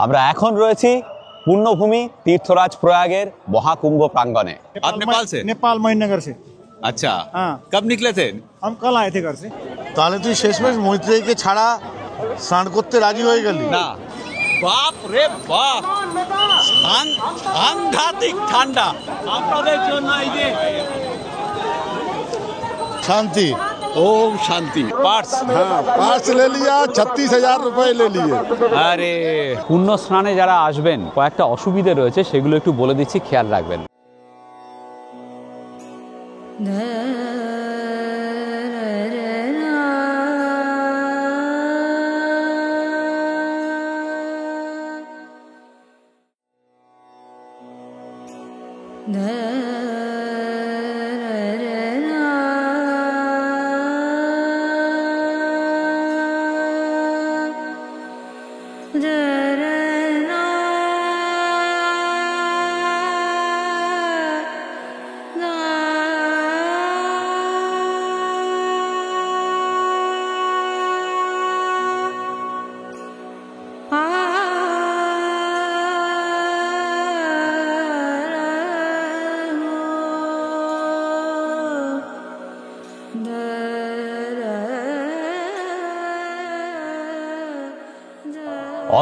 আমরা এখন রয়েছি पुण्यभूमि तीर्थराज प्रयागेर महाकुंभ प्रांगणे। आप नेपाल से? नेपाल महीनगर से। अच्छा हाँ। कब निकले थे? हम कल आए थे घर से। তাহলে তুই শেষমেশ মৈত্রেয়ীকে ছাড়া স্নান করতে রাজি হয়ে গেলি? না বাপ রে বাপ, সাংঘাতিক ঠান্ডা। আপনাদের জন্য এই যে শান্তি। ओम शांति पार्ट्स। हाँ, पार्ट्स ले लिया, 36,000 रुपए ले लिए। আরে পুণ্য স্নানে যারা আসবেন কয়েকটা অসুবিধে রয়েছে, সেগুলো একটু বলে দিচ্ছি, খেয়াল রাখবেন।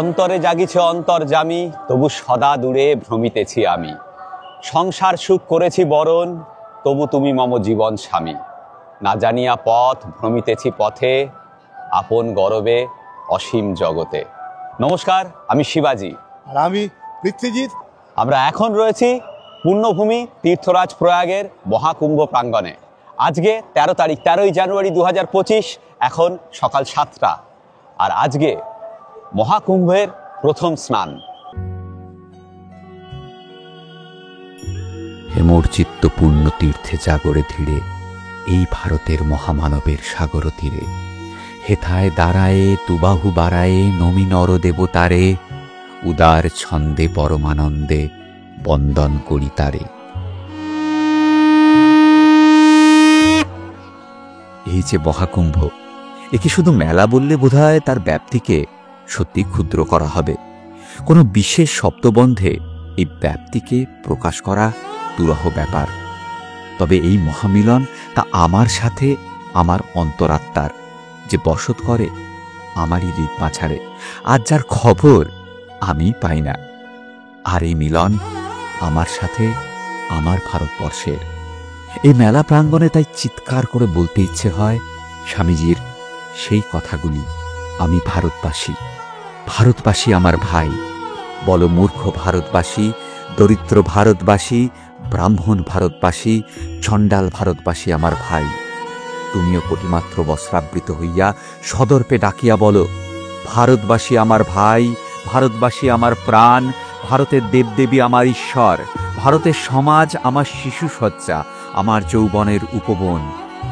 অন্তরে জাগিছে অন্তর্যামী, তবু সদা দূরে ভ্রমিতেছি আমি। সংসার সুখ করেছি বরণ, তবু তুমি মম জীবন স্বামী। না জানিয়া পথ ভ্রমিতেছি পথে, আপন গরবে অসীম জগতে। নমস্কার, আমি শিবাজি। আর আমি পৃথ্বীজিৎ। আমরা এখন রয়েছি পুণ্যভূমি তীর্থরাজ প্রয়াগের মহাকুম্ভ প্রাঙ্গণে। আজকে 13 তারিখ, 13ই জানুয়ারি 2025, এখন সকাল 7টা। আর আজকে মহাকুম্ভের প্রথম স্নান। হেমর্চিত্ত পুণ্য তীর্থে জাগরে ধীরে, এই ভারতের মহামানবের সাগর তীরে। হেথায় দাঁড়ায়ে তুবাহু বাড়ায়ে, নমি নর দেবতারে, উদার ছন্দে পরমানন্দে বন্দন করি তারে। এই যে মহাকুম্ভ, একে শুধু মেলা বললে বোধহয় তার ব্যাপ্তিকে সত্যি ক্ষুদ্র করা হবে। কোনো বিশেষ শব্দবন্ধে এই ব্যাপ্তিকে প্রকাশ করা দুরূহ ব্যাপার। তবে এই মহামিলন তা আমার সাথে আমার অন্তরাত্মার, যে বসত করে আমারই হৃদ মাঝারে, আর যার খবর আমি পাই না। আর এই মিলন আমার সাথে আমার ভারতবর্ষের। এই মেলা প্রাঙ্গণে তাই চিৎকার করে বলতে ইচ্ছে হয় স্বামীজির সেই কথাগুলি। আমি ভারতবাসী, ভারতবাসী আমার ভাই। বলো মূর্খ ভারতবাসী, দরিদ্র ভারতবাসী, ব্রাহ্মণ ভারতবাসী, চণ্ডাল ভারতবাসী আমার ভাই। তুমিও কোটিমাত্র বস্ত্রাবৃত হইয়া সদর্পে ডাকিয়া বলো, ভারতবাসী আমার ভাই, ভারতবাসী আমার প্রাণ, ভারতের দেবদেবী আমার ঈশ্বর, ভারতের সমাজ আমার শিশু সজ্জা, আমার যৌবনের উপবন,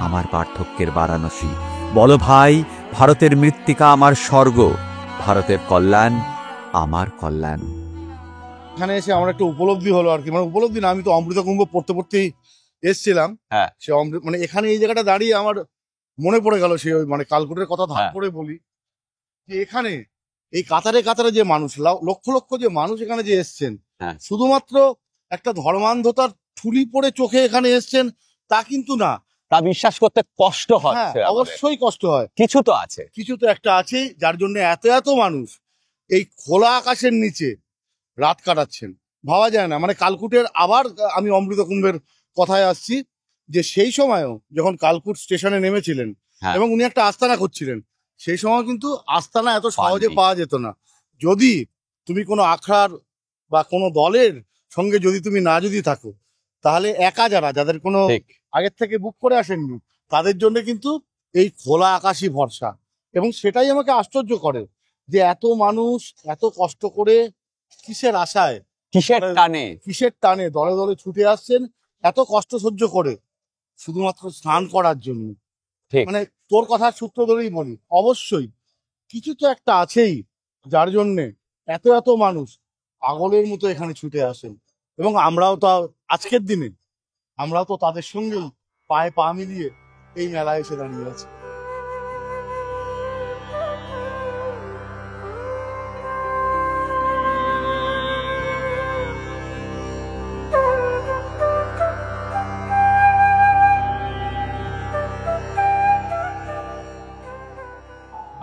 আমার পার্থক্যের বারাণসী। বলো ভাই, ভারতের মৃত্তিকা আমার স্বর্গ, ভারতের কল্যাণ আমার কল্যাণ। এখানে এসে আমার একটা উপলব্ধি হলো আর কি, মানে উপলব্ধি না, আমি তো অমৃত কুম্ভ পড়তে পড়তেই এসছিলাম। হ্যাঁ, সে মানে এখানে এই জায়গাটা দাঁড়িয়ে আমার মনে পড়ে গেল সে মানে কালকুটের কথা ধাপ হ্যাঁ। করে বলি যে এখানে এই কাতারে কাতারে যে মানুষ, লক্ষ লক্ষ যে মানুষ এখানে যে এসছেন, হ্যাঁ। শুধুমাত্র একটা ধর্মান্ধতার ঠুলি পড়ে চোখে এখানে এসছেন তা কিন্তু না। তা বিশ্বাস করতে কষ্ট হ্যাঁ, হচ্ছে, অবশ্যই কষ্ট হয়। কিছু তো আছে, কিছু তো একটা আছেই, যার জন্য এত এত মানুষ এই খোলা আকাশের নিচে রাত কাটাচ্ছেন। ভাবা যায় না। মানে কালকুটের, আবার আমি অমৃত কুম্ভের কথায় আসছি, যে সেই সময়ও যখন কালকুট স্টেশনে নেমেছিলেন হ্যাঁ। এবং উনি একটা আস্তানা করছিলেন, সেই সময় কিন্তু আস্তানা এত সহজে পাননি। পাওয়া যেত না। যদি তুমি কোনো আখড়ার বা কোনো দলের সঙ্গে যদি তুমি না যদি থাকো, তাহলে একা যাদের কোনো ঠিক। আগের থেকে বুক করে আসেননি, তাদের জন্য কিন্তু এই খোলা আকাশই ভরসা। এবং সেটাই আমাকে আশ্চর্য করে যে এত মানুষ এত কষ্ট করে কিসের আশায়, কিসের টানে, কিসের টানে দলে দলে ছুটে আসছেন, এত কষ্ট সহ্য করে শুধুমাত্র স্নান করার জন্য। ঠিক। মানে তোর কথার সূত্র ধরেই বলি, অবশ্যই কিছু তো একটা আছেই যার জন্যে এত এত মানুষ পাগলের মতো এখানে ছুটে আসেন। এবং আমরাও তো আজকের দিনে আমরাও তো তাদের সঙ্গেই পায়ে পা মিলিয়ে এই মেলায় এসে দাঁড়িয়ে আছি।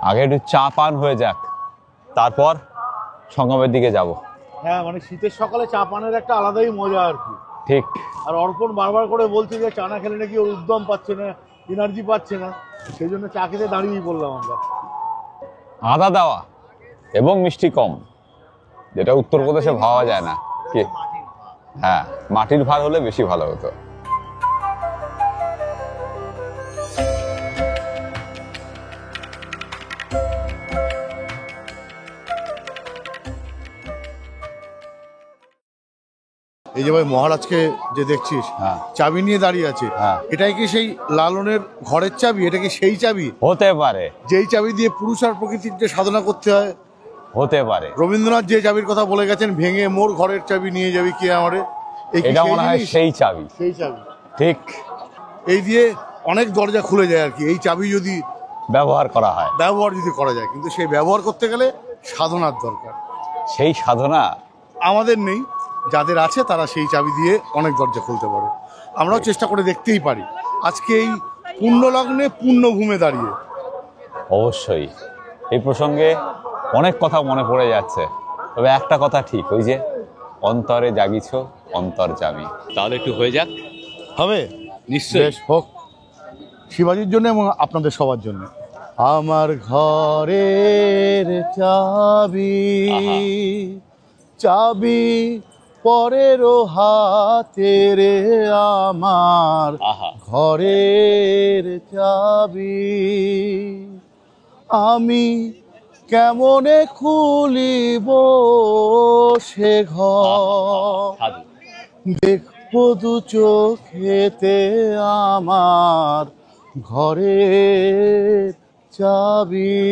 আগে একটু চা পান হয়ে যাক, তারপর সঙ্গমের দিকে যাব। হ্যাঁ, মানে শীতের সকালে চা পানের একটা আলাদাই মজা আর কি। ঠিক। আর অর্পণ বারবার করে বলছে যে চা না খেলে নাকি ওর উদ্যম পাচ্ছে না, এনার্জি পাচ্ছে না, সেই জন্য চা খেতে দাঁড়িয়েই বললাম আমরা। আদা দেওয়া এবং মিষ্টি কম, যেটা উত্তরপ্রদেশে পাওয়া যায় না। কি? হ্যাঁ, মাটির ভাত হলে বেশি ভালো হতো। এই যে ভাই মহারাজকে যে দেখছিস, হ্যাঁ। চাবি নিয়ে দাঁড়িয়ে আছে, হ্যাঁ। এটাই কি সেই লালনের ঘরের চাবি? এটা কি সেই চাবি হতে পারে, যেই চাবি দিয়ে পুরুষ আর প্রকৃতির যে সাধনা করতে হয়? হতে পারে। রবীন্দ্রনাথ যে চাবির কথা বলে গেছেন, ভেঙে মোর ঘরের চাবি নিয়ে যাবি কে আমারে, এই কি এটা সেই মনে হয় জিনিস? সেই চাবি। সেই চাবি। ঠিক। এই দিয়ে অনেক দরজা খুলে যায় আর কি, এই চাবি যদি ব্যবহার করা হয়, ব্যবহার যদি করা যায়। কিন্তু সেই ব্যবহার করতে গেলে সাধনার দরকার। সেই সাধনা আমাদের নেই, যাদের আছে তারা সেই চাবি দিয়ে অনেক দরজা খুলতে পারে। আমরাও চেষ্টা করে দেখতেই পারি। আজকে এই পুণ্যলগ্নে পুণ্যভূমে দাঁড়িয়ে অবশ্যই এই প্রসঙ্গে অনেক কথা মনে পড়ে যাচ্ছে, তবে একটা কথা ঠিক, ওই যে অন্তরে জাগিছ অন্তর্যামী। তাহলে একটু হয়ে যাক। হবে। নিশ্চয়ই। বেশ হোক, শিবাজির জন্য এবং আপনাদের সবার জন্য। আমার ঘরের চাবি, চাবি পরেরও হাতে রে, আমার আহা। ঘরের চাবি আমি কেমনে খুলিব সে ঘর, সাধু। দেখবো দু চোখেতে আমার ঘরের চাবি।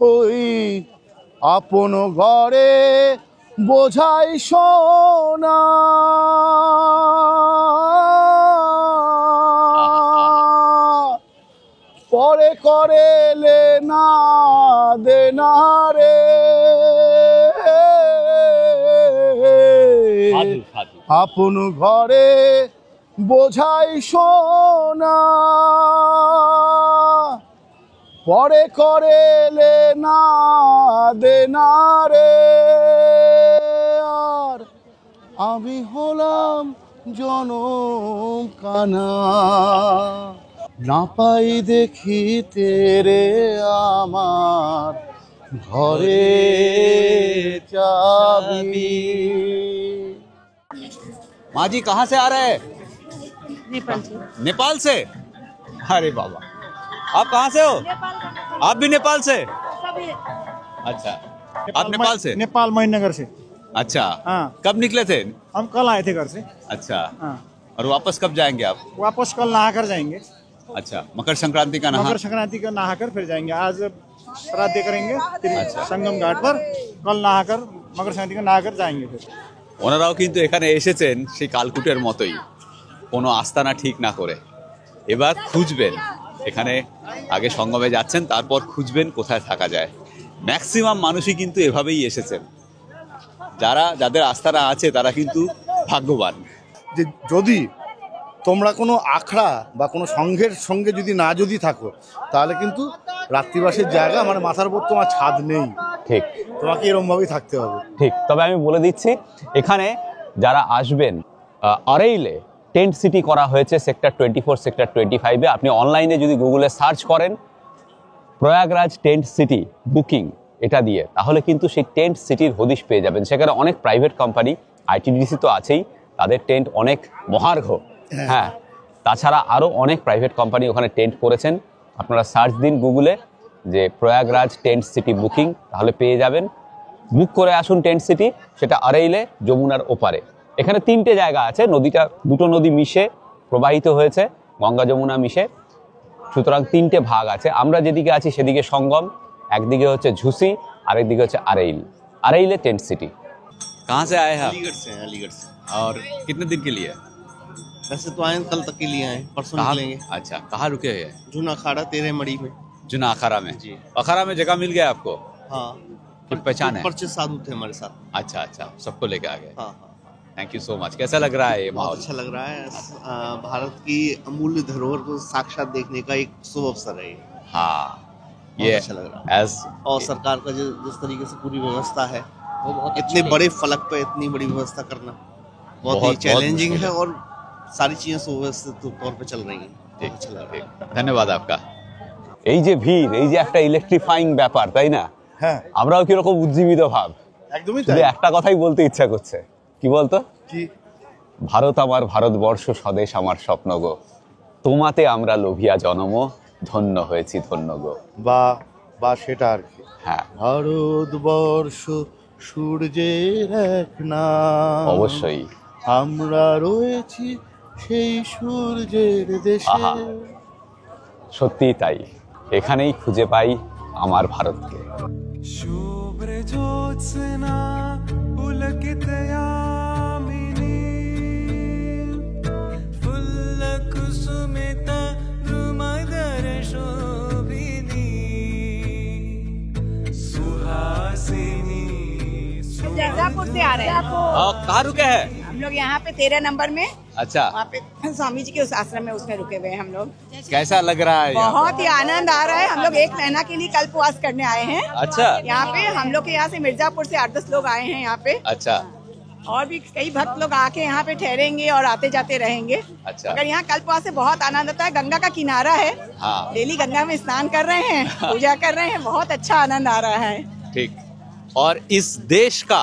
ওই আপন ঘরে বোঝাই সোনা, পরে করে না দেনা রে, সাধু, সাধু। আপন ঘরে বোঝাই সোনা, পরে করে না দেনা রে। আর আমি হলাম জনম কানা, না পাই দেখিতে রে আমার ঘরে চাবি। माँ जी कहाँ से आ रहे हैं? नेपाल से। नेपाल से? अरे बाबा, आप कहाँ से हो? आप भी नेपाल से? अच्छा, आप नेपाल से? नेपाल महीनगर से। अच्छा, हाँ। कब निकले थे? हम कल आए थे घर से। अच्छा, हाँ, और वापस कब जाएंगे आप? वापस कल नहाकर जाएंगे। अच्छा, मकर संक्रांति का नहा। मकर संक्रांति का नहाकर फिर जाएंगे। आज श्राद्ध करेंगे, फिर संगम घाट पर कल नहाकर मकर संक्रांति का नहाकर जाएंगे फिर। ওনারাও কিন্তু এখানে এসেছেন সেই কালকুটের মতোই, কোনো আস্তানা ঠিক না করে। এবার খুঁজবেন, এখানে আগে সঙ্গমে যাচ্ছেন, তারপর খুঁজবেন কোথায় থাকা যায়। ম্যাক্সিমাম মানুষই কিন্তু এভাবেই এসেছেন। যাদের আস্তানা আছে তারা কিন্তু ভাগ্যবান। যে যদি তোমরা কোনো আখড়া বা কোনো সংঘের সঙ্গে যদি থাকো, তাহলে কিন্তু রাত্রিবাসের জায়গা, মানে মাথার উপর তোমার ছাদ নেই, ঠিক। তোমাকে এরমভাবেই থাকতে হবে। ঠিক। তবে আমি বলে দিচ্ছি, এখানে যারা আসবেন, আরেইলে টেন্ট সিটি করা হয়েছে সেক্টর 24, সেক্টর 25-এ। আপনি অনলাইনে যদি গুগলে সার্চ করেন প্রয়াগরাজ টেন্ট সিটি বুকিং এটা দিয়ে, তাহলে কিন্তু সেই টেন্ট সিটির হদিশ পেয়ে যাবেন। সেখানে অনেক প্রাইভেট কোম্পানি, আইটিডিসি তো আছেই, তাদের টেন্ট অনেক মহার্ঘ। হ্যাঁ, তাছাড়া আরও অনেক প্রাইভেট কোম্পানি ওখানে টেন্ট করেছেন। আপনারা সার্চ দিন গুগলে যে প্রয়াগরাজ টেন্ট সিটি বুকিং, তাহলে পেয়ে যাবেন। বুক করে আসুন টেন্ট সিটি, সেটা আরেইলে যমুনার ওপারে। এখানে 3টে জায়গা আছে, নদীটা দুটো নদী মিশে প্রবাহিত হয়েছে, গঙ্গা যমুনা মিশে, সুতরাং 3টে ভাগ আছে। আমরা যেদিকে আছি সেদিকে সঙ্গম, একদিকে হচ্ছে ঝুসি, আরেকদিকে হচ্ছে আরেইল। আরেইলে টেন্ট সিটি। कहाँ से आए हैं आप? अलीगढ़ से हैं, अलीगढ़ से। और कितने दिन के लिए? वैसे तो आए कल तक के लिए आए, परसों कहाँ? निकलेंगे। अच्छा, कहाँ रुके हैं? जूना अखाड़ा 13 मड़ी में। जुना अखाड़ा में। जी। अखाड़ा में जगह मिल गया आपको? हाँ, फिर पहचान है? पर्चे साधु थे हमारे साथ। अच्छा अच्छा, सबको लेके आ गए। हाँ हाँ, थैंक यू सो मच। कैसा लग रहा है ये बहुत माहौल? अच्छा लग रहा है। भारत की अमूल्य धरोहर को साक्षात देखने का एक शुभ अवसर है ये। हाँ, ये अच्छा लग रहा है। एज और सरकार का जो जिस तरीके से पूरी व्यवस्था है, इतने बड़े फलक पे इतनी बड़ी व्यवस्था करना बहुत ही बहुत चैलेंजिंग मुश्किल है, है। और सारी चीजें सुव्यवस्थित तौर पे चल रही हैं। ठीक अच्छा लग रहा है। ठीक धन्यवाद आपका। এই যে ভিড়, এই যে একটা ইলেকট্রিফাইং ব্যাপার, তাই না? হ্যাঁ, আমরাও কিরকম উজ্জীবিত ভাব, একদমই শুধু তাই। একটা কথাই বলতে ইচ্ছা করছে। কি বলতো? কি? ভারত আমার ভারতবর্ষ, স্বদেশ আমার স্বপ্ন গো, তোমাতে আমরা লোভিয়া জনম, ধন্য হয়েছি ধন্য গো। বা সেটা আর কি। হ্যাঁ, ভারতবর্ষ সূর্যের এক নাম, অবশ্যই। আমরা রয়েছি সেই সূর্যের দেশে। আহা। সত্যিই তাই, এখানেই খুঁজে পাই আমার ভারতকে। शुभ्र ज्योत्स्ना पुलकितयामिनी फुल्लकुसुमित द्रुमदर शोभिनी सुहासिनी मिर्जापुर से आ रहे हैं कहाँ रुके हैं? हम लोग यहाँ पे 13 नंबर में, अच्छा, वहाँ पे स्वामी जी के उस आश्रम में उसमें रुके हुए हैं हम लोग। कैसा लग रहा है यहाँ? बहुत ही आनंद आ रहा है। हम लोग 1 महीना के लिए कल्पवास करने आए हैं अच्छा यहाँ पे। हम लोग के यहाँ से मिर्जापुर से 8-10 लोग आए हैं यहाँ पे, अच्छा और भी कई भक्त लोग आके यहाँ पे ठहरेंगे और आते जाते रहेंगे। अच्छा अगर यहाँ कल्पवास से बहुत आनंद आता है। गंगा का किनारा है, हाँ डेली गंगा में स्नान कर रहे हैं, पूजा कर रहे हैं, बहुत अच्छा आनंद आ रहा है। ठीक। और इस देश का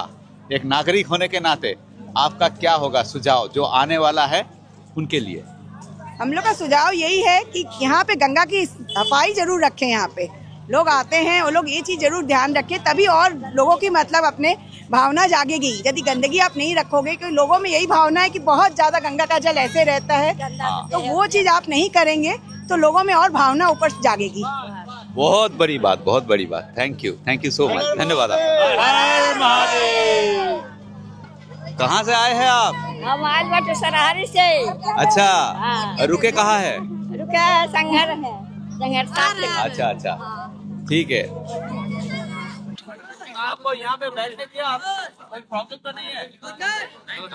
एक नागरिक होने के नाते आपका क्या होगा सुझाव जो आने वाला है उनके लिए? हम लोग का सुझाव यही है कि यहाँ पे गंगा की सफाई जरूर रखें। यहाँ पे लोग आते हैं, वो लोग ये चीज जरूर ध्यान रखें, तभी और लोगों की मतलब अपने भावना जागेगी। यदि गंदगी आप नहीं रखोगे, क्योंकि लोगों में यही भावना है कि बहुत ज्यादा गंगा का जल ऐसे रहता है, तो वो चीज आप नहीं करेंगे तो लोगों में और भावना ऊपर जागेगी। बहुत बड़ी बात, बहुत बड़ी बात। थैंक यू सो मच, धन्यवाद आपका। कहाँ से आए हैं आप? हम आयल बाटे सरहारी से। अच्छा, हाँ। रुके कहाँ है? रुका है संघर है, संघर साथ में। अच्छा अच्छा, ठीक है। आपको यहाँ पे बैठने दिया, कोई प्रॉब्लम तो नहीं है?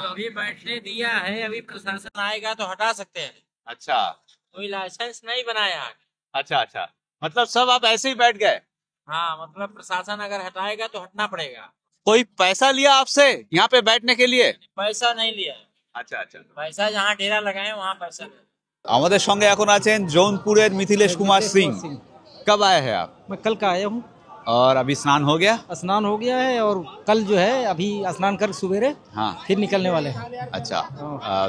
अभी बैठने दिया है, अभी प्रशासन आएगा तो हटा सकते हैं। अच्छा कोई लाइसेंस नहीं बनाया है। अच्छा अच्छा, मतलब सब आप ऐसे ही बैठ गए? हाँ, मतलब प्रशासन अगर हटाएगा तो हटना पड़ेगा। कोई पैसा लिया आपसे यहाँ पे बैठने के लिए? पैसा नहीं लिया, আচ্ছা আচ্ছা। पैसा जहाँ डेरा लगाए वहाँ पैसा लिया। আমাদের সঙ্গে এখন আছেন জৌনপুরের মিথিলেশ কুমার সিং। कब आए हैं आप? मैं कल का आया हूँ। और अभी स्नान हो गया? स्नान हो गया है और कल जो है अभी स्नान कर सवेरे हाँ फिर निकलने वाले हैं। अच्छा,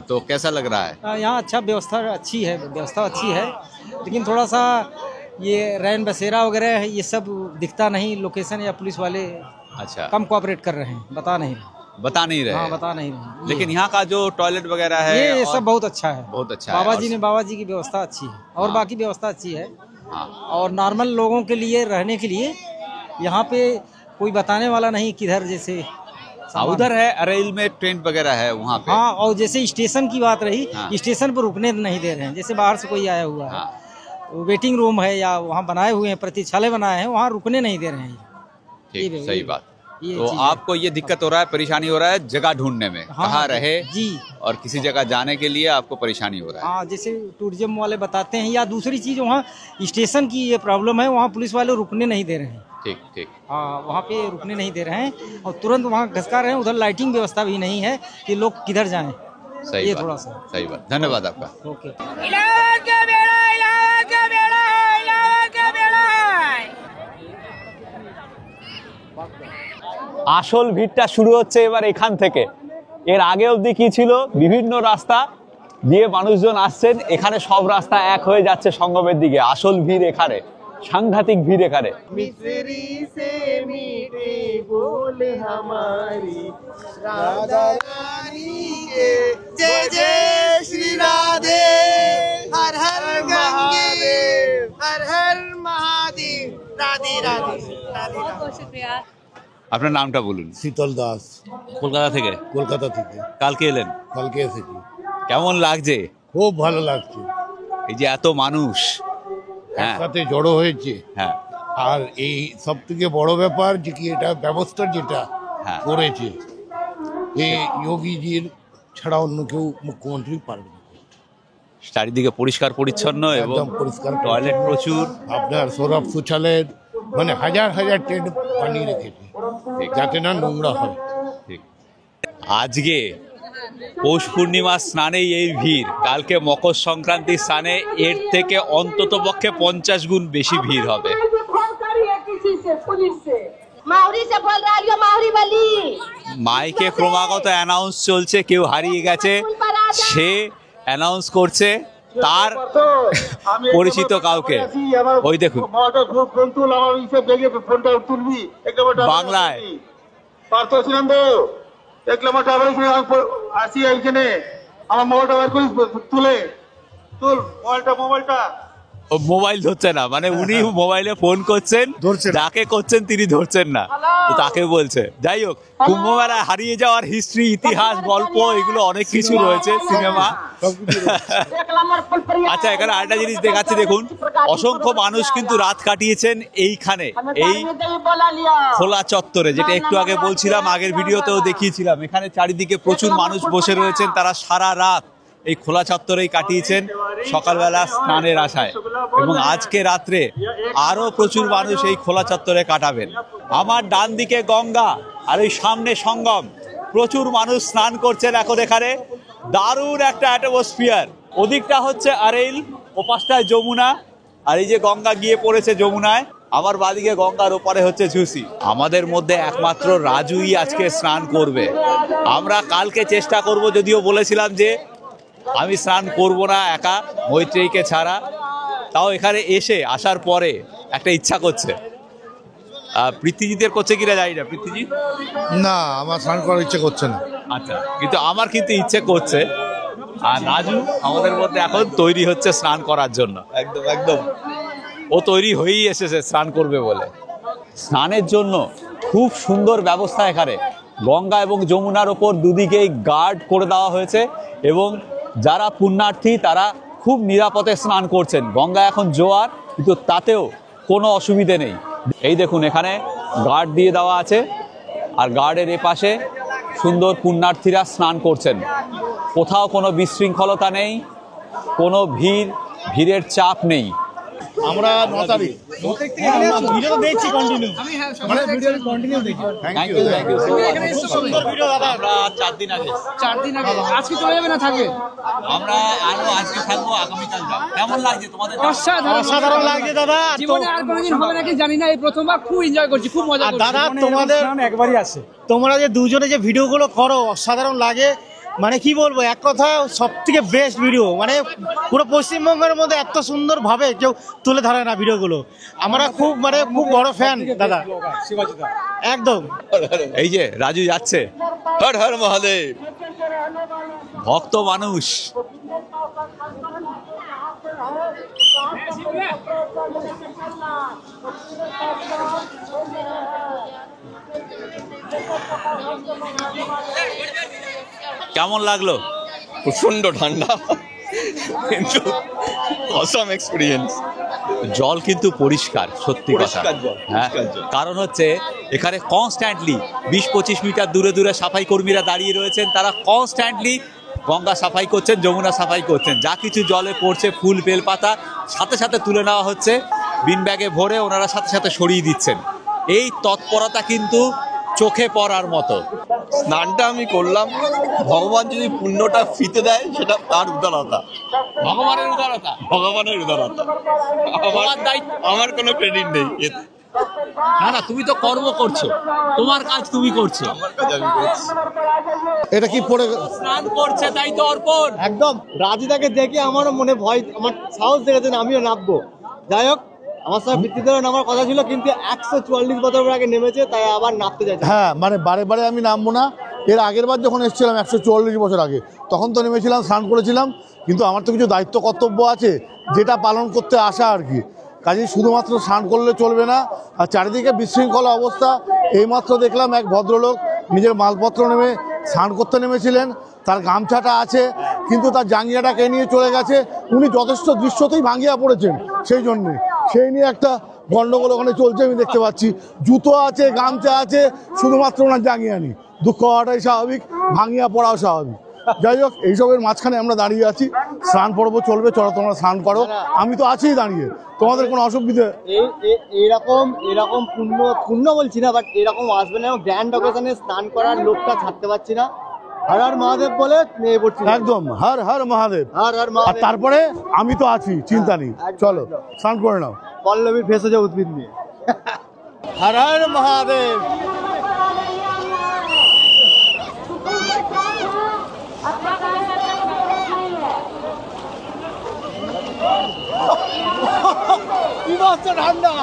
तो कैसा लग रहा है? यहाँ अच्छा व्यवस्था अच्छी है, लेकिन थोड़ा सा ये रैन बसेरा वगैरह है, ये सब दिखता नहीं। लोकेशन या पुलिस वाले अच्छा, कम कोऑपरेट कर रहे हैं, बता नहीं रहे। बता नहीं रहे? हाँ, बता नहीं रहे। लेकिन यहाँ का जो टॉयलेट वगैरह है ये और सब बहुत अच्छा है, बहुत अच्छा है। बाबा और- जी की व्यवस्था अच्छी है, और हाँ। बाकी व्यवस्था अच्छी है। हाँ और नॉर्मल लोगों के लिए रहने के लिए यहाँ पे कोई बताने वाला नहीं किधर जैसे सामान- उधर है अरेल में टेंट वगैरह है वहाँ पे। हाँ, और जैसे स्टेशन की बात रही, हाँ। स्टेशन पर रुकने नहीं दे रहे हैं। जैसे बाहर से कोई आया हुआ है, हाँ वेटिंग रूम है या वहाँ बनाए हुए हैं, प्रतीक्षालय बनाए हैं, वहाँ रुकने नहीं दे रहे हैं। ठीक, ये- सही बात। ये तो चीज़ है। आपको ये दिक्कत हो रहा है, परेशानी हो रहा है जगह ढूंढने में, हाँ, कहाँ रहे जी। और किसी जगह जाने के लिए आपको परेशानी हो रहा है। हाँ, जैसे टूरिज्म वाले बताते हैं, या दूसरी चीज़ वहाँ स्टेशन की ये प्रॉब्लम है, वहाँ पुलिस वाले रुकने नहीं दे रहे हैं। ठीक ठीक, हाँ, वहाँ पे रुकने नहीं दे रहे हैं और तुरंत वहाँ घसका रहे हैं। उधर लाइटिंग व्यवस्था भी नहीं है कि लोग किधर जाएं। सही ये बात, थोड़ा सा। सही बात। धन्यवाद आपका। ओके। আসল ভিড়টা শুরু হচ্ছে এবার এখান থেকে। এর আগে অবধি কি ছিল, বিভিন্ন রাস্তা দিয়ে মানুষজন আসছেন, এখানে সব রাস্তা এক হয়ে যাচ্ছে সঙ্গমের দিকে। আসল ভিড় এখানে, সাংঘাতিক ভিড় এখানে। আপনার নামটা বলুন। শীতল দাস, কলকাতা থেকে? কলকাতা থেকে কালকে এলেন, কালকে এসেছি। কেমন লাগছে? খুব ভালো লাগছে, এই যে এত মানুষ, হ্যাঁ একসাথে জড়ো হয়েছে। হ্যাঁ আর এই সব থেকে বড় ব্যাপার যে কি এটা ব্যবস্থা যেটা হ্যাঁ করেছে, এই যোগীজির ছাড়া অন্য কেউ মুখ্যমন্ত্রী পারবে না। চারিদিকে পরিষ্কার পরিচ্ছন্ন এবং একদম পরিষ্কার টয়লেট প্রচুর। আপনার সৌরভ সুছালের মানে হাজার হাজার টেন্ট বানিয়ে রেখেছে যাতে না নোংরা হয়। আজকে পৌষ পূর্ণিমা স্নানেই এই ভিড়, কালকে মকর সংক্রান্তির স্নানে এর থেকে অন্তত পক্ষে 50 গুণ বেশি ভিড় হবে। মাইকে ক্রমাগত অ্যানাউন্স চলছে, কেউ হারিয়ে গেছে, সে অ্যানাউন্স করছে তার পরিচিত কাউকে। ওই দেখুন বাংলায় মোবাইল ধরছে না, মানে উনি মোবাইলে ফোন করছেন, যাকে করছেন তিনি ধরছেন না, তো তাকে বলছে। যাই হোক, কুম্ভ মেলায় হারিয়ে যাওয়ার হিস্ট্রি, ইতিহাস, গল্প এগুলো অনেক কিছু রয়েছে, সিনেমা। আচ্ছা, এখানে আরেকটা জিনিস দেখাচ্ছি, দেখুন অসংখ্য মানুষ কিন্তু রাত কাটিয়েছেন এইখানে, এই খোলা চত্বরে, যেটা একটু আগে বলছিলাম, আগের ভিডিওতেও দেখিয়েছিলাম। এখানে চারিদিকে প্রচুর মানুষ বসে রয়েছেন, তারা সারা রাত এই খোলা চত্বরেই কাটিয়েছেন সকালবেলা স্নানের আশায়, এবং আজকে রাত্রে আরো প্রচুর মানুষ এই খোলা চত্বরে কাটাবেন। আমার ডান দিকে গঙ্গা আর এই সামনে সঙ্গম, প্রচুর মানুষ স্নান করছেন এখন এখানে, দারুণ একটা অ্যাটমসফিয়ার। ওদিকটা হচ্ছে আরেইল, ওপাশটায় যমুনা, আর এই যে গঙ্গা গিয়ে পড়েছে যমুনায়, আমার বাদিকে গঙ্গার ওপারে হচ্ছে ঝুসি। আমাদের মধ্যে একমাত্র রাজুই আজকে স্নান করবে। আমরা কালকে চেষ্টা করব, যদিও বলেছিলাম যে আমি স্নান করব না একা, মৈত্রেয়ীকে ছাড়া, তাও এখানে আসার পরে একটা ইচ্ছা করছে। পৃথ্বীজিতের করছে কিনা জানি না। পৃথ্বীজিৎ? না, আমার স্নান করার ইচ্ছে করছে না। আচ্ছা, কিন্তু আমার কিন্তু ইচ্ছে করছে। আর রাজু আমাদের মধ্যে এখন তৈরি হচ্ছে স্নান করার জন্য। একদম একদম ও তৈরি হয়েই এসেছে স্নান করবে বলে। স্নানের জন্য খুব সুন্দর ব্যবস্থা এখানে, গঙ্গা এবং যমুনার ওপর দুদিকেই গার্ড করে দেওয়া হয়েছে, এবং যারা পুণ্যার্থী তারা খুব নিরাপদে স্নান করছেন। গঙ্গা এখন জোয়ার, কিন্তু তাতেও কোনো অসুবিধে নেই। এই দেখুন এখানে গার্ড দিয়ে দেওয়া আছে, আর গার্ডের এপাশে সুন্দর পুণ্যার্থীরা স্নান করছেন। কোথাও কোনো বিশৃঙ্খলতা নেই, কোনো ভিড়ের চাপ নেই। আমরা 9 তারিখ ভিডিও দেখছি কন্টিনিউ, মানে ভিডিও কন্টিনিউ দেখি। থ্যাংক ইউ সুন্দর ভিডিও দাদা। আমরা 4 দিন আগে আজকে চলে যাবে না থাকবে? আমরা আরো আজকে থাকবো, আগামীকাল যাব। কেমন লাগছে তোমাদের? অসাধারণ লাগছে দাদা, জীবনে আর কোনোদিন হবে নাকি জানি না, এই প্রথমবার খুব এনজয় করছি, খুব মজা করছি। দাদা তোমাদের একবারই আসে, তোমরা যে দুজনে যে ভিডিওগুলো করো অসাধারণ লাগে। মানে কি বলবো, এক কথা সব থেকে বেস্ট ভিডিও, মানে পুরো পশ্চিমবঙ্গের মধ্যে এত সুন্দর ভাবে কেউ তুলে ধরে না ভিডিওগুলো। আমরা খুব খুব বড় ফ্যান দাদা, একদম। এই যে রাজু যাচ্ছে, হর হর মহাদেব, ভক্ত মানুষ। কেমন লাগলো? প্রচন্ড ঠান্ডা, কিন্তু অসাম এক্সপিরিয়েন্স। জল কিন্তু পরিষ্কার, সত্যি কথা। হ্যাঁ, কারণ হচ্ছে এখানে কনস্ট্যান্টলি 20-25 মিটার দূরে দূরে সাফাই কর্মীরা দাঁড়িয়ে রয়েছেন, তারা কনস্ট্যান্টলি গঙ্গা সাফাই করছেন, যমুনা সাফাই করছেন। যা কিছু জলে পড়ছে, ফুল বেলপাতা সাথে সাথে তুলে নেওয়া হচ্ছে, বিন ব্যাগে ভরে ওনারা সাথে সাথে সরিয়ে দিচ্ছেন। এই তৎপরতা কিন্তু চোখে পড়ার মতো। স্নানটা আমি করলাম, ভগবান যদি পুণ্যটা ফিতে দেয় সেটা তার উদারতা, ভগবানের উদারতা, ভগবানের উদারতা। আমার কোনো ক্রেডিট নেই। না না, তুমি তো কর্ম করছো, তোমার কাজ তুমি করছো। এটা কি পড়ে স্নান করছে তাই তো অর্পণ। একদম রাজিদাকে দেখে আমারও মনে ভয়, আমার সাহস দেখেছেন আমিও নামবো। যাই হোক, আমার সঙ্গে বৃত্তিদেরও নামার কথা ছিল, কিন্তু 144 বছর আগে নেমেছে, তাই আবার নামতে যাচ্ছে। হ্যাঁ, মানে বারে বারে আমি নামবো না। এর আগের বার যখন এসেছিলাম 144 বছর আগে, তখন তো নেমেছিলাম, স্নান করেছিলাম, কিন্তু আমার তো কিছু দায়িত্ব কর্তব্য আছে যেটা পালন করতে আসা আর কি। কাজেই শুধুমাত্র স্নান করলে চলবে না। আর চারিদিকে বিশৃঙ্খলা অবস্থা। এইমাত্র দেখলাম এক ভদ্রলোক নিজের মালপত্র নেমে স্নান করতে নেমেছিলেন, তার গামছাটা আছে কিন্তু তার জাঙ্গিয়াটাকে নিয়ে চলে গেছে। উনি যথেষ্ট দৃশ্যতেই ভাঙিয়া পড়েছেন, সেই নিয়ে একটা গন্ডগোল ওখানে চলছে, আমি দেখতে পাচ্ছি। জুতো আছে, গামছা আছে, শুধুমাত্র ওনার জাঙ্গিয়া নেই। দুঃখ হওয়াটাই স্বাভাবিক, ভাঙিয়া পড়াও স্বাভাবিক। যাই হোক, এইসবের মাঝখানে আমরা দাঁড়িয়ে আছি, স্নান পর্ব চলবে, চলো তোমরা স্নান করো, আমি তো আছি দাঁড়িয়ে, তোমাদের কোনো অসুবিধা? এরকম পূর্ণ বলছি না, বাট এরকম আসবে না, গ্র্যান্ড অকেশনে স্নান করার লোকটা ছাড়তে পারছি না। হর হর মহাদেব বলে নিয়ে পড়ছি, একদম হর হর মহাদেব, হর হর আর মহাদেব। তারপরে আমি তো আছি, চিন্তা নেই, চলো স্নান করে নাও। পল্লবীর ভেসেজ উদ্ভিদ নিয়ে হর হর মহাদেব। বিভৎস ঠান্ডা,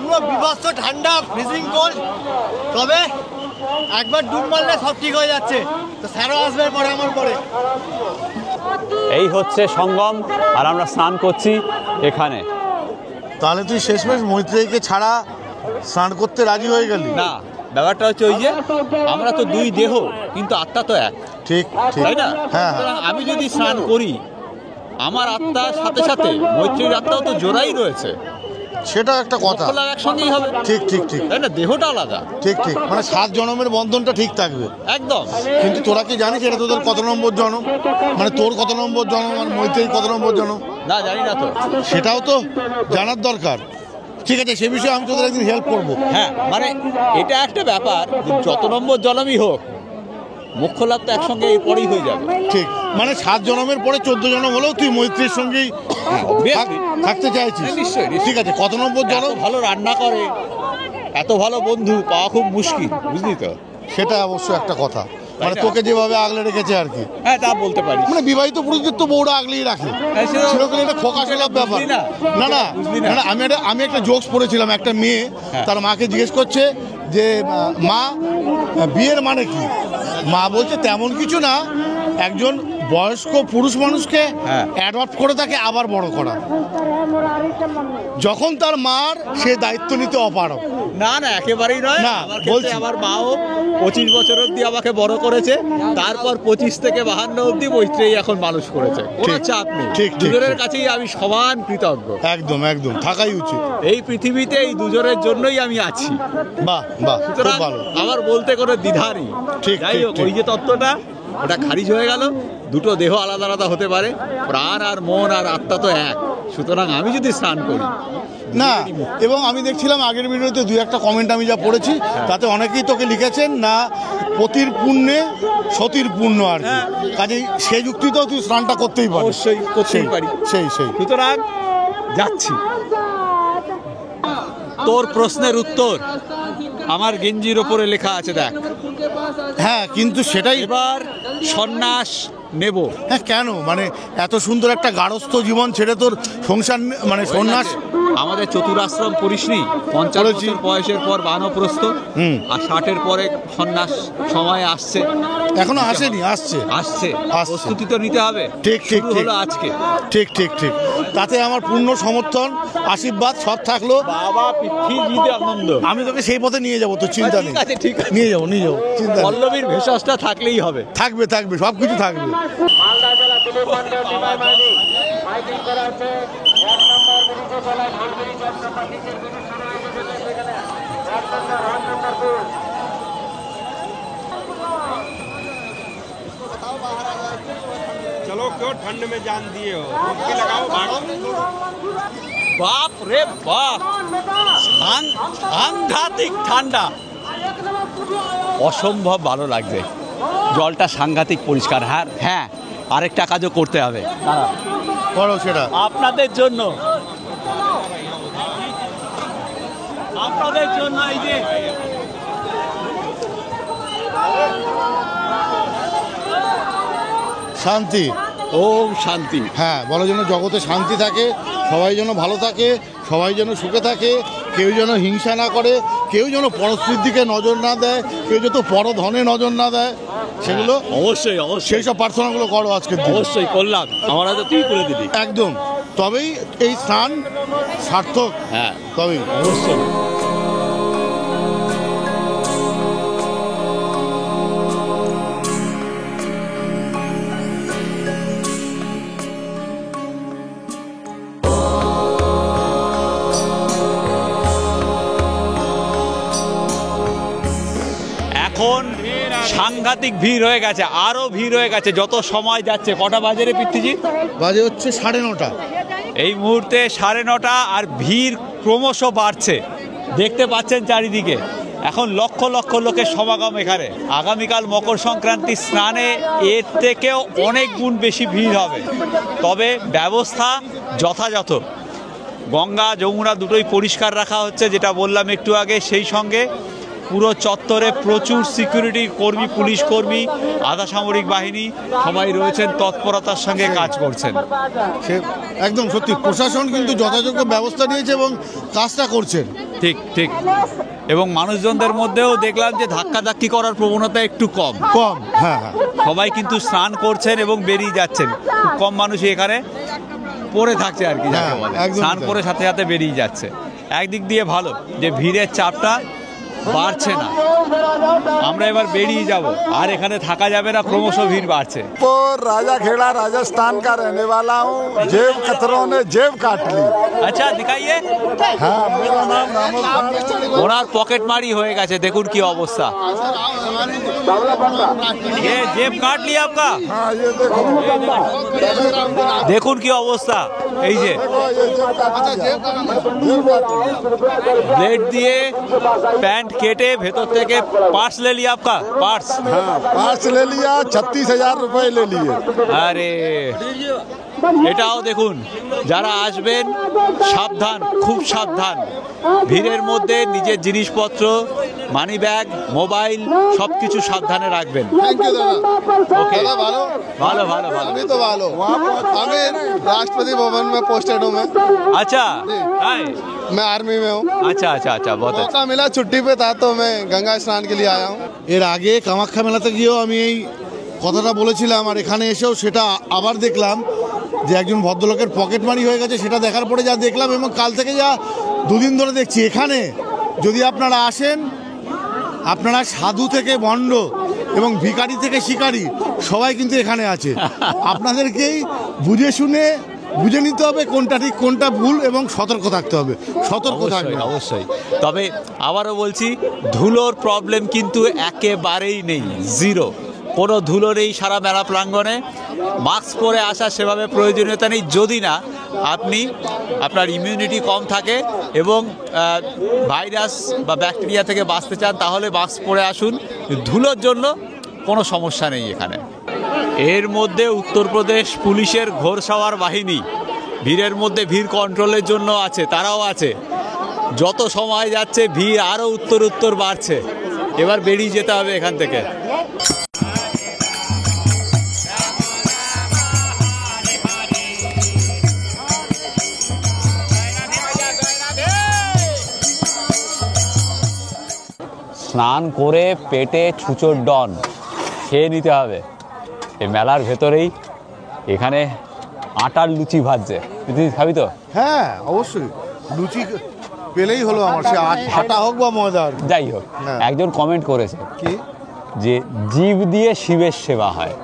পুরো বিভৎস ঠান্ডা, ফ্রিজিং কোল্ড। তবে একবার ডুব মারলে সব ঠিক হয়ে যাচ্ছে, তো স্যারও আসবে পরে আমার পরে। এই হচ্ছে সঙ্গম, আর আমরা স্নান করছি এখানে। তাহলে তুই শেষমেশ মৈত্রেয়ীকে ছাড়া স্নান করতে রাজি হয়ে গেলি? না, ব্যাপারটা হচ্ছে ওই যে আমরা তো দুই দেহ, কিন্তু আত্মা তো এক, ঠিক তাই না? হ্যাঁ, সুতরাং আমি যদি স্নান করি, আমার আত্মার সাথে সাথে মৈত্রীর আত্মাও তো জোড়াই রয়েছে, সেটা একটা কথা, একসঙ্গেই হবে। ঠিক ঠিক ঠিক, তাই না? দেহটা আলাদা, ঠিক ঠিক, মানে 7 জনমের বন্ধনটা ঠিক থাকবে একদম। কিন্তু তোরা কি জানিস এটা তোদের কত নম্বর জন্ম? মানে তোর কত নম্বর জন্ম আর মৈত্রেয়ীর কত নম্বর জন্ম? না, জানি না তো। সেটাও তো জানার দরকার। ঠিক আছে, সে বিষয়ে আমি তোদের একদিন হেল্প করবো। হ্যাঁ, মানে এটা একটা ব্যাপার, যত নম্বর জন্মই হোক, মোক্ষ লাভ তো একসঙ্গে এরপরেই হয়ে যাবে। ঠিক, মানে 7 জন্মের পরে 14 জন্ম হলেও তুই মৈত্রীর সঙ্গেই থাকতে চাইছিস? নিশ্চয়ই। ঠিক আছে, কত নম্বর জন্ম? ভালো রান্না করে, এত ভালো বন্ধু পাওয়া খুব মুশকিল, বুঝলি তো? সেটা অবশ্য একটা কথা, মানে তোকে যেভাবে আগলে রেখেছে আর কি। হ্যাঁ, তা বলতে পারি। মানে বিবাহিত পুরুষদের তো বউরা আগলেই রাখে, সেরকম একটা খোকা শোনার ব্যাপার। না না না, আমি একটা জোকস পড়েছিলাম, একটা মেয়ে তার মাকে জিজ্ঞেস করছে যে মা, বিয়ের মানে কি? মা বলছে তেমন কিছু না, একজন বয়স্ক পুরুষ মানুষকে অ্যাডপ্ট করে তাকে আবার বড় করা, যখন তার মার সে দায়িত্ব নিতে অপারগ। না না, একেবারেই নয়। না, বলছি আমার মাও 25 বছর অবধি আমাকে বড় করেছে, তারপর 25 থেকে 52 অবধি মৈত্রেয়ী এখন মানুষ করেছে, কোনো চাপ নেই। ঠিক, দুজনের কাছেই আমি সমান কৃতজ্ঞ। একদম একদম, থাকাই উচিত। এই পৃথিবীতে এই দুজনের জন্যই আমি আছি। বাহ বাহ, খুব ভালো। আমার বলতে কোনো দ্বিধা নেই। ঠিক, যাই হোক, ওই যে তত্ত্বটা ওটা খারিজ হয়ে গেল। দুটো দেহ আলাদা আলাদা হতে পারে, প্রাণ আর মন আর আত্মা তো এক। সুতরাং আমি যদি স্নান করি না, এবং আমি দেখছিলাম আগের ভিডিওতে 2-1টা কমেন্ট আমি যা পড়েছি, তাতে অনেকেই তোকে লিখেছেন না পতির পুণ্যে সতীর পুণ্য আর কি, কাজেই সেই যুক্তিতেও তুই স্নানটা করতেই পারিস। অবশ্যই করতেই পারি। সেই সুতরাং যাচ্ছি। তোর প্রশ্নের উত্তর আমার গেঞ্জির ওপরে লেখা আছে, দেখ। হ্যাঁ, কিন্তু সেটাই এবার সন্ন্যাস নেব। হ্যাঁ, কেন? মানে এত সুন্দর একটা গারস্থ জীবন ছেড়ে তোর সংসার, মানে সন্ন্যাস? আমাদের চতুরাশ্রম পড়িসনি? 50 বছর বয়সের পর বানপ্রস্থ, আর 60-এর পরে সন্ন্যাস সময় আসছে। এখনো আসেনি? আসছে। প্রস্তুতি তো নিতে হবে। ঠিক ঠিক ঠিক, আজকে ঠিক ঠিক ঠিক। তাতে আমার পূর্ণ সমর্থন, আশীর্বাদ সব থাকলো। বাবা পিঠি জিতে আনন্দ। আমি তোকে সেই পথে নিয়ে যাবো, তোর চিন্তা নেই। ঠিক আছে, নিয়ে যাবো চিন্তা নেই। পল্লবীর ভেষজটা থাকলেই হবে। থাকবে সবকিছু থাকবে। चलो क्यों ठंड में जान दिए हो, डुबकी लगाओ, भागो। বাপ রে বাপ, সাংঘাতিক ঠান্ডা, অসম্ভব ভালো লাগছে। জলটা সাংঘাতিক পরিষ্কার। হ্যাঁ, আরেকটা কাজও করতে হবে। করো সেটা আপনাদের জন্য, এই যে শান্তি, ওম শান্তি। হ্যাঁ, বলো যেন জগতে শান্তি থাকে, সবাই যেন ভালো থাকে, সবাই যেন সুখে থাকে, কেউ যেন হিংসা না করে, কেউ যেন পরস্পরের দিকে নজর না দেয়, কেউ যত পরধনে নজর না দেয়, সেগুলো অবশ্যই সেই সব প্রার্থনাগুলো করো আজকে। অবশ্যই করলাম, আমার হাতে তুই করে দিবি। একদম, তবেই এই স্নান সার্থক। হ্যাঁ, তবেই অবশ্যই। সাংঘাতিক ভিড় হয়ে গেছে, আরো ভিড় হয়ে গেছে যত সময় যাচ্ছে। কটা বাজে রে পিতৃজি? বাজে হচ্ছে 9:30। এই মুহূর্তে 9:30 আর ভিড় ক্রমশ বাড়ছে, দেখতে পাচ্ছেন চারিদিকে। এখন লক্ষ লক্ষ লোকের সমাগম এখানে। আগামীকাল মকর সংক্রান্তি স্নানে এর থেকেও অনেক গুণ বেশি ভিড় হবে, তবে ব্যবস্থা যথাযথ। গঙ্গা যমুনা দুটোই পরিষ্কার রাখা হচ্ছে, যেটা বললাম একটু আগে। সেই সঙ্গে পুরো চত্বরে প্রচুর সিকিউরিটি কর্মী, পুলিশ কর্মী, আধা সামরিক বাহিনী সবাই রয়েছেন, তৎপরতার সঙ্গে কাজ করছেন। সে একদম সত্যি, প্রশাসন কিন্তু যথাযোগ্য ব্যবস্থা নিয়েছে এবং কাজটা করছেন। ঠিক ঠিক। এবং মানুষজনদের মধ্যেও দেখলাম যে ধাক্কাধাক্কি করার প্রবণতা একটু কম। হ্যাঁ হ্যাঁ, সবাই কিন্তু স্নান করছেন এবং বেরিয়ে যাচ্ছেন। খুব কম মানুষই এখানে পড়ে থাকছে আর কি, যাকে বলে। স্নান করে সাথে সাথে বেরিয়ে যাচ্ছে। একদিক দিয়ে ভালো যে ভিড়ের চাপটা বাড়ছে না। আমরা এবার বেরিয়ে যাব, আর এখানে থাকা যাবে না, ক্রমশ ভিড় বাড়ছে। राजा खेड़ा राजस्थान का रहने वाला हूँ। जेब कतरों ने जेब काट ली। আচ্ছা দিখাইয়ে। हाँ, मेरा नाम रामोद। ওনার পকেট মারি হয়ে গেছে, দেখুন কি অবস্থা। ये जेब काट लिया आपका? हाँ, ये देखो, দেখুন কি অবস্থা। এই যে ব্লেড দিয়ে প্যান্ট কেটে ভেতর থেকে পার্স ले लिया आपका? पार्स? हाँ, पार्स ले लिया। 36,000 रुपए ले लिए। আরে এটাও দেখুন, যারা আসবেন সাবধান, খুব সাবধান। ভিড়ের মধ্যে নিজের জিনিসপত্র, মানি ব্যাগ, মোবাইল সবকিছু সাবধানে রাখবেন। ওকে, ভালো ভালো ভালো। আমি তো ভালো, আমি राष्ट्रपति भवन में पोस्टेड हूँ मैं। अच्छा, मैं आर्मी में हूँ। अच्छा अच्छा अच्छा, बहुत अच्छा। मौका मिला, छुट्टी पे था तो मैं गंगा स्नान के लिए आया हूँ। এর আগে কামাখ্যা মেলাতে গিয়েও আমি এই কথাটা বলেছিলাম, আর এখানে এসেও সেটা আবার দেখলাম যে একজন ভদ্রলোকের পকেট মারি হয়ে গেছে। সেটা দেখার পরে যা দেখলাম, এবং কাল থেকে যা দুদিন ধরে দেখছি, এখানে যদি আপনারা আসেন, আপনারা সাধু থেকে ভণ্ড এবং ভিখারি থেকে শিকারি সবাই কিন্তু এখানে আছে। আপনাদেরকেই বুঝে শুনে বুঝে নিতে হবে কোনটা ঠিক কোনটা ভুল, এবং সতর্ক থাকতে হবে। সতর্ক থাকবে অবশ্যই। তবে আবারও বলছি, ধুলোর প্রবলেম কিন্তু একেবারেই নেই, জিরো। কোনো ধুলো নেই সারা মেলা প্রাঙ্গণে। মাস্ক পরে আসা সেভাবে প্রয়োজনীয়তা নেই, যদি না আপনার ইমিউনিটি কম থাকে এবং ভাইরাস বা ব্যাকটেরিয়া থেকে বাঁচতে চান, তাহলে মাস্ক পরে আসুন। ধুলোর জন্য কোনো সমস্যা নেই এখানে। এর মধ্যে উত্তরপ্রদেশ পুলিশের ঘোড়সাওয়ার বাহিনী ভিড়ের মধ্যে ভিড় কন্ট্রোলের জন্য আছে, তারাও আছে। যত সময় যাচ্ছে ভিড় আরও উত্তর বাড়ছে। এবার বেরিয়ে যেতে হবে এখান থেকে। স্নান করে পেটে ছুঁচোর ডন খেয়ে নিতে হবে। এই মেলার ভেতরেই এখানে আটার লুচি ভাজছে। তুই খাবি তো? হ্যাঁ অবশ্যই, লুচি পেলেই হলো আমার, সে আটা হোক বা ময়দার, যাই হোক। একজন কমেন্ট করেছে কি, যে জীব দিয়ে শিবের সেবা হয়।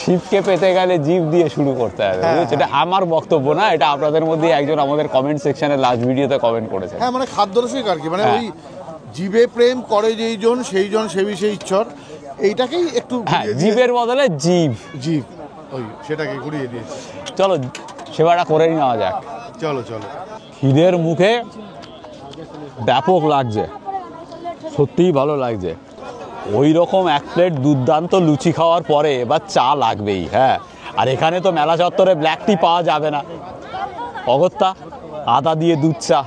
শিবকে পেতে গেলে জীব দিয়ে শুরু করতে হবে। এটা আমার বক্তব্য না, এটা আপনাদের মধ্যে একজন আমাদের কমেন্ট সেকশনে লাস্ট ভিডিওতে কমেন্ট করেছে। হ্যাঁ, মানে খাদ্যরসিক আর কি, মানে ওই জীবে প্রেম করে যেই জন সেই জন সেবি সেই ঈশ্বর, এইটাকেই একটু জীবের বদলে জীব ওই সেটাকে ঘুরিয়ে দিয়েছে। চলো সেবাটা করেই নেওয়া যাক। চলো চলো। খিদের মুখে ব্যাপক লাগছে, সত্যিই ভালো লাগছে। ওই রকম এক প্লেট দুর্দান্ত লুচি খাওয়ার পরে এবার চা লাগবেই। হ্যাঁ, আর এখানে তো মেলা চত্বরে ব্ল্যাক টি পাওয়া যাবে না, অগত্যা আদা দিয়ে দুধ চা।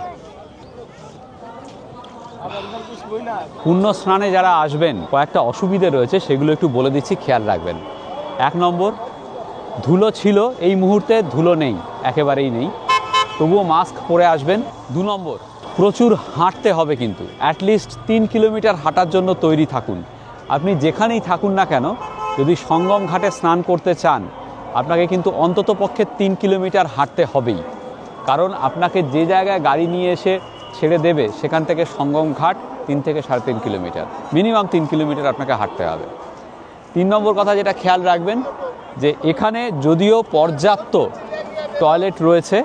পুণ্য স্নানে যারা আসবেন, কয়েকটা অসুবিধে রয়েছে, সেগুলো একটু বলে দিচ্ছি, খেয়াল রাখবেন। 1 নম্বর, ধুলো ছিল, এই মুহূর্তে ধুলো নেই, একেবারেই নেই, তবুও মাস্ক পরে আসবেন। 2 নম্বর, প্রচুর হাঁটতে হবে, কিন্তু অ্যাটলিস্ট 3 কিলোমিটার হাঁটার জন্য তৈরি থাকুন। আপনি যেখানেই থাকুন না কেন, যদি সঙ্গম ঘাটে স্নান করতে চান, আপনাকে কিন্তু অন্তত পক্ষে 3 কিলোমিটার হাঁটতে হবেই। কারণ আপনাকে যে জায়গায় গাড়ি নিয়ে এসে ছেড়ে দেবে, সেখান থেকে সঙ্গম ঘাট 3 থেকে 3.5 কিলোমিটার, মিনিমাম 3 কিলোমিটার আপনাকে হাঁটতে হবে। 3 নম্বর কথা যেটা খেয়াল রাখবেন, যে এখানে যদিও পর্যাপ্ত টয়লেট রয়েছে,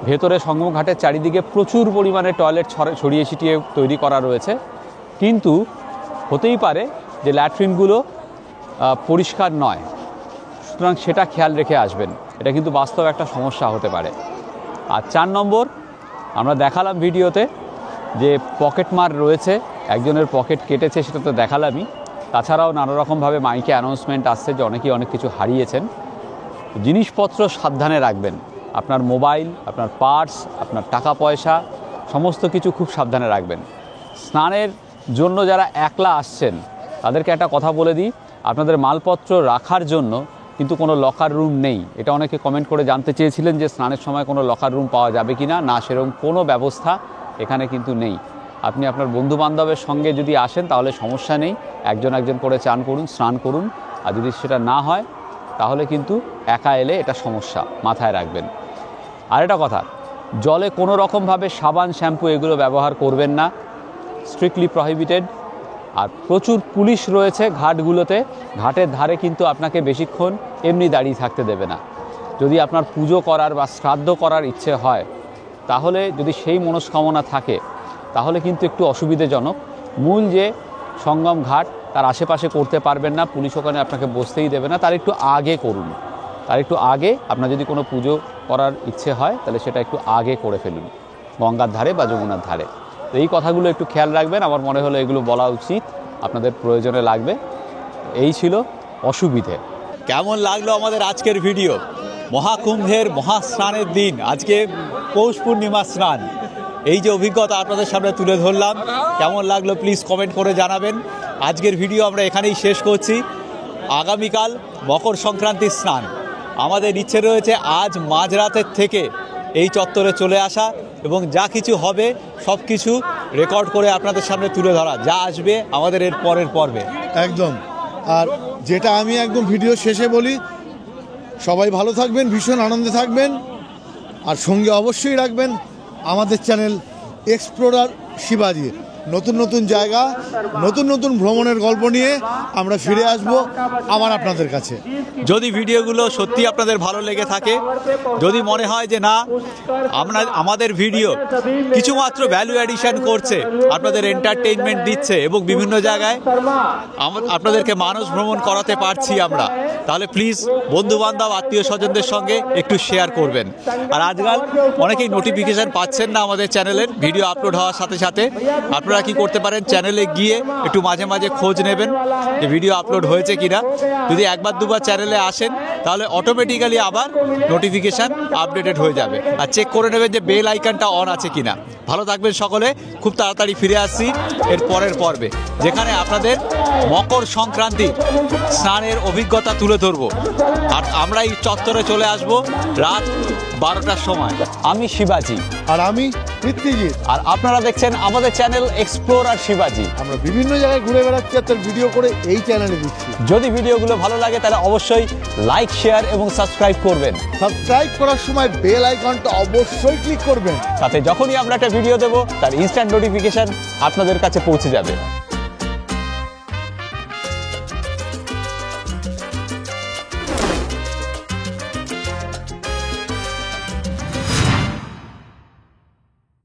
ভেতরে সঙ্গম ঘাটের চারিদিকে প্রচুর পরিমাণে টয়লেট ছড়িয়ে ছিটিয়ে তৈরি করা রয়েছে, কিন্তু হতেই পারে যে ল্যাট্রিনগুলো পরিষ্কার নয়, সুতরাং সেটা খেয়াল রেখে আসবেন। এটা কিন্তু বাস্তব একটা সমস্যা হতে পারে। আর 4 নম্বর, আমরা দেখালাম ভিডিওতে যে পকেট মার রয়েছে, একজনের পকেট কেটেছে, সেটা তো দেখালামই। তাছাড়াও নানা রকমভাবে মাইকে অ্যানাউন্সমেন্ট আসছে যে অনেকেই অনেক কিছু হারিয়েছেন। জিনিসপত্র সাবধানে রাখবেন, আপনার মোবাইল, আপনার পার্স, আপনার টাকা পয়সা, সমস্ত কিছু খুব সাবধানে রাখবেন। স্নানের জন্য যারা একলা আসছেন তাদেরকে একটা কথা বলে দিই, আপনাদের মালপত্র রাখার জন্য কিন্তু কোনো লকার রুম নেই। এটা অনেকে কমেন্ট করে জানতে চেয়েছিলেন যে স্নানের সময় কোনো লকার রুম পাওয়া যাবে কি না। না, সেরকম কোনো ব্যবস্থা এখানে কিন্তু নেই। আপনি আপনার বন্ধুবান্ধবের সঙ্গে যদি আসেন তাহলে সমস্যা নেই, একজন একজন করে চান করুন, স্নান করুন। আর যদি সেটা না হয় তাহলে কিন্তু একা এলে এটা সমস্যা, মাথায় রাখবেন। আর একটা কথা, জলে কোনো রকমভাবে সাবান, শ্যাম্পু এগুলো ব্যবহার করবেন না, স্ট্রিক্টলি প্রহিবিটেড। আর প্রচুর পুলিশ রয়েছে ঘাটগুলোতে, ঘাটের ধারে কিন্তু আপনাকে বেশিক্ষণ এমনি দাঁড়িয়ে থাকতে দেবে না। যদি আপনার পুজো করার বা শ্রাদ্ধ করার ইচ্ছে হয়, তাহলে যদি সেই মনস্কামনা থাকে তাহলে কিন্তু একটু অসুবিধাজনক। মূল যে সঙ্গম ঘাট তার আশেপাশে করতে পারবেন না, পুলিশ ওখানে আপনাকে বসতেই দেবে না, তার একটু আগে করুন। তার একটু আগে আপনার যদি কোনো পুজো করার ইচ্ছে হয় তাহলে সেটা একটু আগে করে ফেলুন, গঙ্গার ধারে বা যমুনার ধারে। তো এই কথাগুলো একটু খেয়াল রাখবেন, আমার মনে হলো এগুলো বলা উচিত, আপনাদের প্রয়োজনে লাগবে। এই ছিল অসুবিধে। কেমন লাগলো আমাদের আজকের ভিডিও? মহাকুম্ভের মহাস্নানের দিন, আজকে পৌষ পূর্ণিমা স্নান, এই যে অভিজ্ঞতা আপনাদের সামনে তুলে ধরলাম, কেমন লাগলো প্লিজ কমেন্ট করে জানাবেন। আজকের ভিডিও আমরা এখানেই শেষ করছি। আগামীকাল মকর সংক্রান্তির স্নান, আমাদের ইচ্ছে রয়েছে আজ মাঝরাতের থেকে এই চত্বরে চলে আসা এবং যা কিছু হবে সব কিছু রেকর্ড করে আপনাদের সামনে তুলে ধরা, যা আসবে আমাদের এর পরের পর্বে। একদম। আর যেটা আমি একদম ভিডিও শেষে বলি, সবাই ভালো থাকবেন, ভীষণ আনন্দে থাকবেন, আর সঙ্গে অবশ্যই রাখবেন আমাদের চ্যানেল এক্সপ্লোরার শিবাজি। নতুন নতুন জায়গা, নতুন নতুন ভ্রমণের গল্প নিয়ে আমরা ফিরে আসব আবার আপনাদের কাছে। যদি ভিডিওগুলো সত্যি আপনাদের ভালো লেগে থাকে, যদি মনে হয় যে না আমাদের ভিডিও কিছুমাত্র ভ্যালু অ্যাডিশন করছে, আপনাদের এন্টারটেইনমেন্ট দিচ্ছে এবং বিভিন্ন জায়গায় আপনাদেরকে মানস ভ্রমণ করাতে পারছি আমরা, তাহলে প্লিজ বন্ধুবান্ধব, আত্মীয় স্বজনদের সঙ্গে একটু শেয়ার করবেন। আর আজকাল অনেকেই নোটিফিকেশান পাচ্ছেন না আমাদের চ্যানেলের ভিডিও আপলোড হওয়ার সাথে সাথে। আপনারা কি করতে পারেন, চ্যানেলে গিয়ে একটু মাঝে মাঝে খোঁজ নেবেন যে ভিডিও আপলোড হয়েছে কিনা। যদি একবার দুবার চ্যানেলে আসেন তাহলে অটোমেটিক্যালি আবার নোটিফিকেশান আপডেটেড হয়ে যাবে। আর চেক করে নেবেন যে বেল আইকনটা অন আছে কিনা। ভালো থাকবেন সকলে, খুব তাড়াতাড়ি ফিরে আসছি এর পরের পর্বে, যেখানে আপনাদের মকর সংক্রান্তি স্নানের অভিজ্ঞতা তুলে ধরবো। আর আমরা এই চত্বরে চলে আসবো রাত 12টার সময়। আমি শিবাজি আর আমি পৃথ্বীজিৎ, আর আপনারা দেখছেন আমাদের চ্যানেল এক্সপ্লোরার শিবাজি। আমরা বিভিন্ন জায়গায় ঘুরে বেড়াচ্ছি আর তার ভিডিও করে এই চ্যানেলে দিচ্ছি। যদি ভিডিওগুলো ভালো লাগে তাহলে অবশ্যই লাইক, শেয়ার এবং সাবস্ক্রাইব করবেন। সাবস্ক্রাইব করার সময় বেল আইকনটা অবশ্যই ক্লিক করবেন, তাতে যখনই আমরা একটা ভিডিও দেবো তার ইনস্ট্যান্ট নোটিফিকেশন আপনাদের কাছে পৌঁছে যাবে।